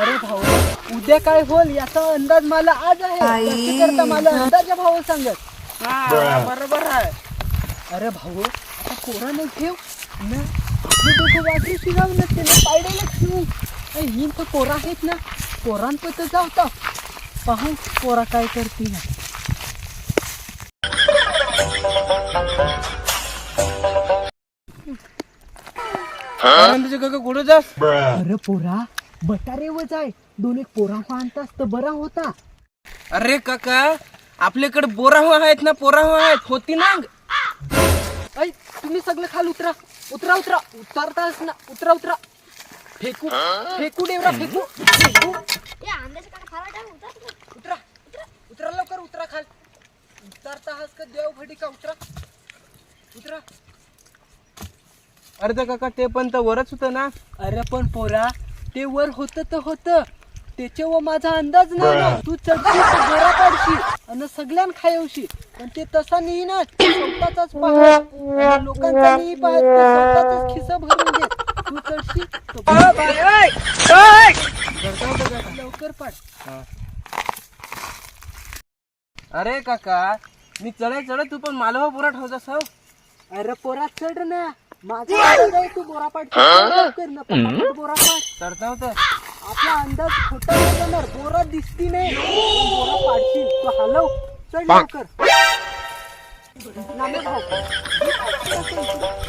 अरे भाऊ, उद्या काय होईल याचा अंदाज मला आज आहे. त्याची करता मला अंदाजा भाऊ सांगत. बरोबर आहे. अरे भाऊ, आता पोरा नाही ठेव ना, आपली दोघं वाटली शिगाव नसते ना, पायड्याला ठेवू. ही तर पोरा आहेत ना, पोरांपत जावता पाहू पोरा काय करते ना. तुझे काका कुठं जास? अरे पोरा, बटारे व जाय, दोन एक पोरा आणतास तर बरा होता. अरे काका, आपल्याकडे बोरा आहेत ना, पोरा आहेत होती ना. ऐ तुम्ही सगळं खाल उतरा उतरा उतरा उतरतास ना, उतरा उतरा. फेकू फेकू देवरा फेकू फेकू. उतरा उतरा लवकर उतरा खाल. उतरता हास का देव भडी का उतरा उतरा. अरे तर काका ते पण तर वरच होतं ना. अरे पण पोरा, ते वर होतं तर होतं, त्याच्यावर माझा अंदाज नाही ना. तू चढशी तर गोरा काढशी आणि सगळ्यां खायवशी, पण ते तसा नाही ना. स्वतःचाच पाहत, लोकांचा नाही पाहत, ते स्वतःच खिसा भरून घे. तू चढशी लवकर पाड. अरे काका, मी चढ तू पण मालवा बोरा ठेवतास हो. अरे पोरा चढ ना, माझा अंदाज आहे तू बोरा पाड. लवकर ना, पटापट बोरा पाड. चढता होतं. आपला अंदाज खोटा नाही जाणार. बोरा दिसती नाही, पण बोरा पाडशील. तू हलव, चढ लवकर. नामे भाऊ,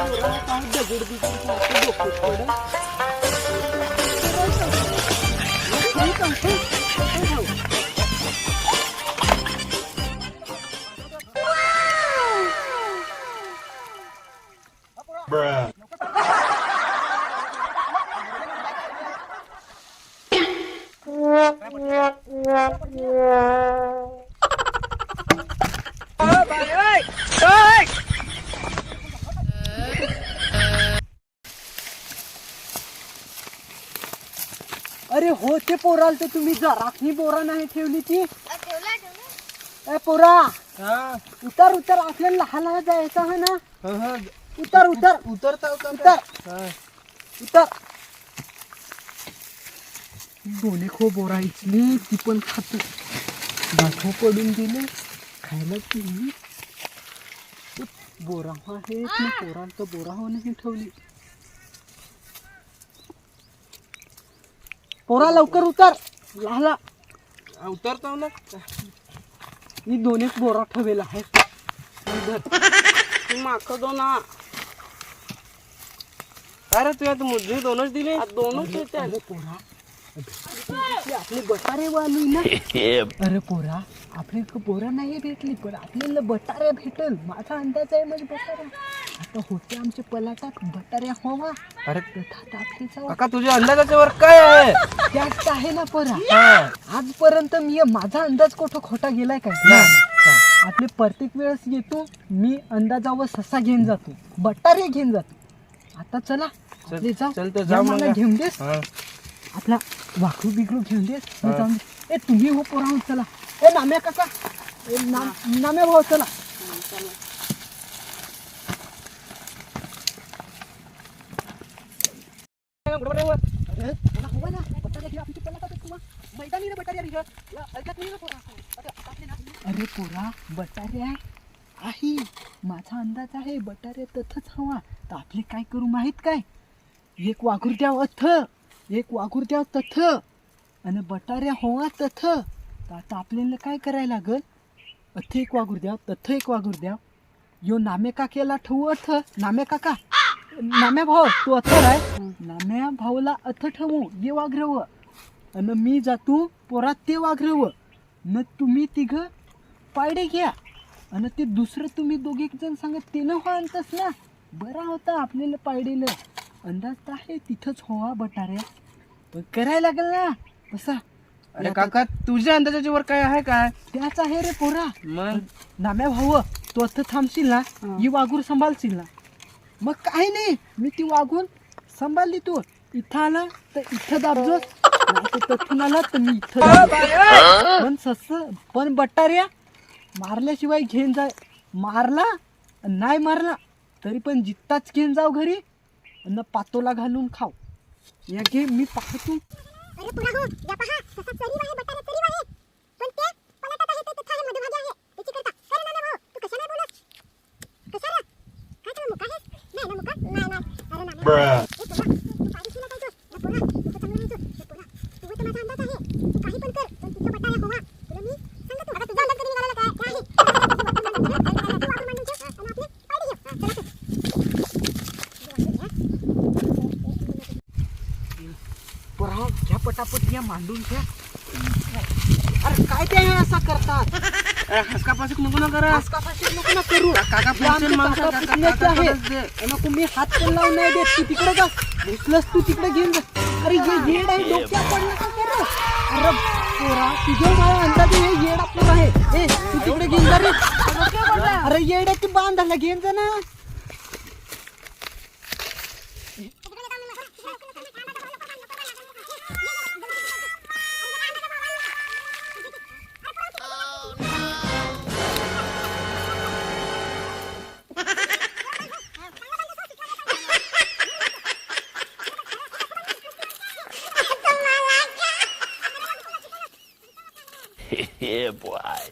पोरा काय दगड बिगड सारखं डोक्यात पडलं. अरे हो, ते पोराल तर तुम्ही जराखनी बोरा नाही ठेवली ती. ए पोरा, उतर उतर, आपल्याला लहान जायचं आहे ना. उतर उतर उतरता उतर उतर. दोन्ही खो बोरा इचली, ती पण खातो. दाखव पडून दिले खायला. तुम्ही बोरा आहेत ना, पोरांचं बोरा हो नाही ठेवली. पोरा लवकर उतर, लहाला उतरता ना. मी दोन एक बोरा ठेवेल आहे. माख दोना. अरे तू आता मुद्दे दोनच दिले. दोनच होते. अरे पोरा, आपले बटारे वालू ना. अरे पोरा, आपली बोरा नाही भेटली, पण आपल्याला बटाऱ्या भेटल. माझा अंदाज आहे म्हणजे बटाऱ्या आता होते आमच्या पलाटात. बटाऱ्या हवा. अरे आपली काका, तुझ्या अंदाजाच्या वर काय आहे? जास्त आहे ना पोरा. आजपर्यंत मी माझा अंदाज कुठं खोटा गेलाय काय? आपले प्रत्येक वेळेस येतो मी अंदाजावर ससा घेऊन जातो, बटारे घेऊन जातो. आता चला आपले जाऊ. मला घेऊन देस आपला वाकरू बिकरू घेऊन देस. जाऊन दे. ए तुम्ही हो पोरा, चला. ए नाम्या काका, ए नाम्या भाऊ, चला. अरे पोरा, बटारे आहे. माझा अंदाज आहे बटारे तथच हवा. तर आपले काय करू माहित काय? एक वाघूर द्याव अथ, एक वाघूर द्याव तथ, आणि बटाऱ्या होवा तथ. तर आता आपल्याला काय करायला लागल? अथ एक वाघूर द्याव, तथ एक वाघूर द्याव. यो नामे काकेला ठेवू अथ. नामे काका, नाम्या भाऊ तू अथर आहे. नाम्या भाऊला अथ ठेवू, ये वाघरव. आणि मी जातो पोरात ते वाघरव. न तुम्ही तिघ पायडे घ्या, आणि ते दुसरं तुम्ही दोघे जण सांगत ते न आणतस ना. बरा होता आपल्याला पायडेला अंदाज तर आहे तिथंच होवा बटाऱ्या. पण करायला लागेल ना तसा. अरे काका, तुझ्या अंदाजाच्या वर काय आहे काय? त्याच आहे रे पोरा. मग नाम्या भाऊ, तू आता थांबशील ना, ही वाघूर सांभाळशील ना. मग काही नाही, मी ती वाघून सांभाळली. तू इथं आला तर इथं दाबजोस, तथून आला तर मी इथं. पण सस पण बटाऱ्या मारल्याशिवाय घेऊन जाय. मारला नाही मारला तरी पण जित्ताच घेऊन जाऊ घरी, आणि पातोला घालून खाऊ. या घे मी पाहतो. अरे पुरा हो या पहा तसा चरीव आहे बटाटा चरीव आहे पण ते पलटत आहे ते तथा आहे मधुभागी आहे त्याची करता काय ना भाऊ तू कशा नाही बोलत कशा रे काय तुला मुका आहे नाही ना मुका नाही अरे ना तू पाहिजे ना काय तो पुरा तू चांगला आहे तो पुरा तू तर माझा अंदाज आहे तू काही पण कर पण तुझा बटाटा होवा तुला मी सांगतो आता तुझा अंदाज कधी निघाला काय आहे पोरा घ्या पटापट घ्या मांडून घ्या. अरे काय ते असा करतात. हसका पासूक नको ना करा. हसकापाशी नको ना करू. काका हे आमचे पुढचे माणसं, काका काका पुतण्याचे आहे. काकाकडंच दे. नको मी हात पण लावून नाही देत. तू तिकडे जा घुसलंस तू तिकडे घेऊन जा. अरे हे येड आहे डोक्यात पडलं का ते रे? अरे पोरा तुझ्या माझ्या अंदाजे हे येड आपलं आहे. ए तू तिकडे घेऊन जा रे. अरे येड आहे ती बांधायला घेऊन जा ना. Yeah, boy.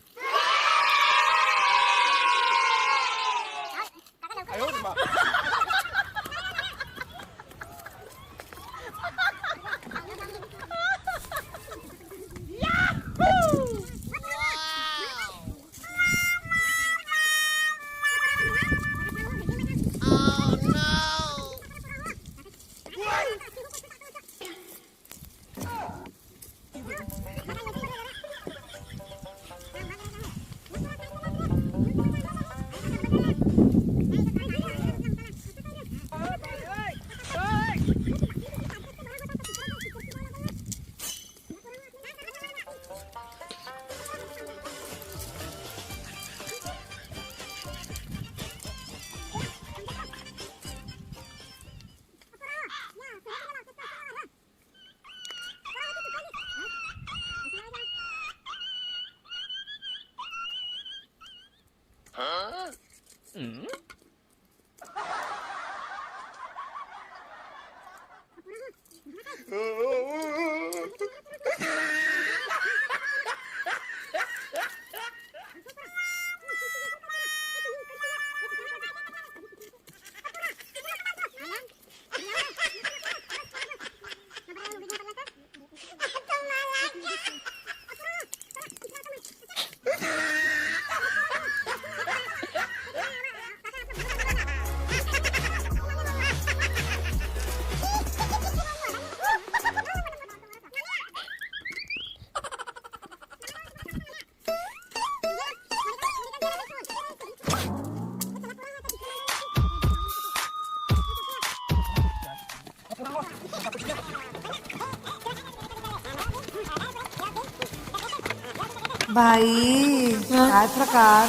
बाई काय प्रकार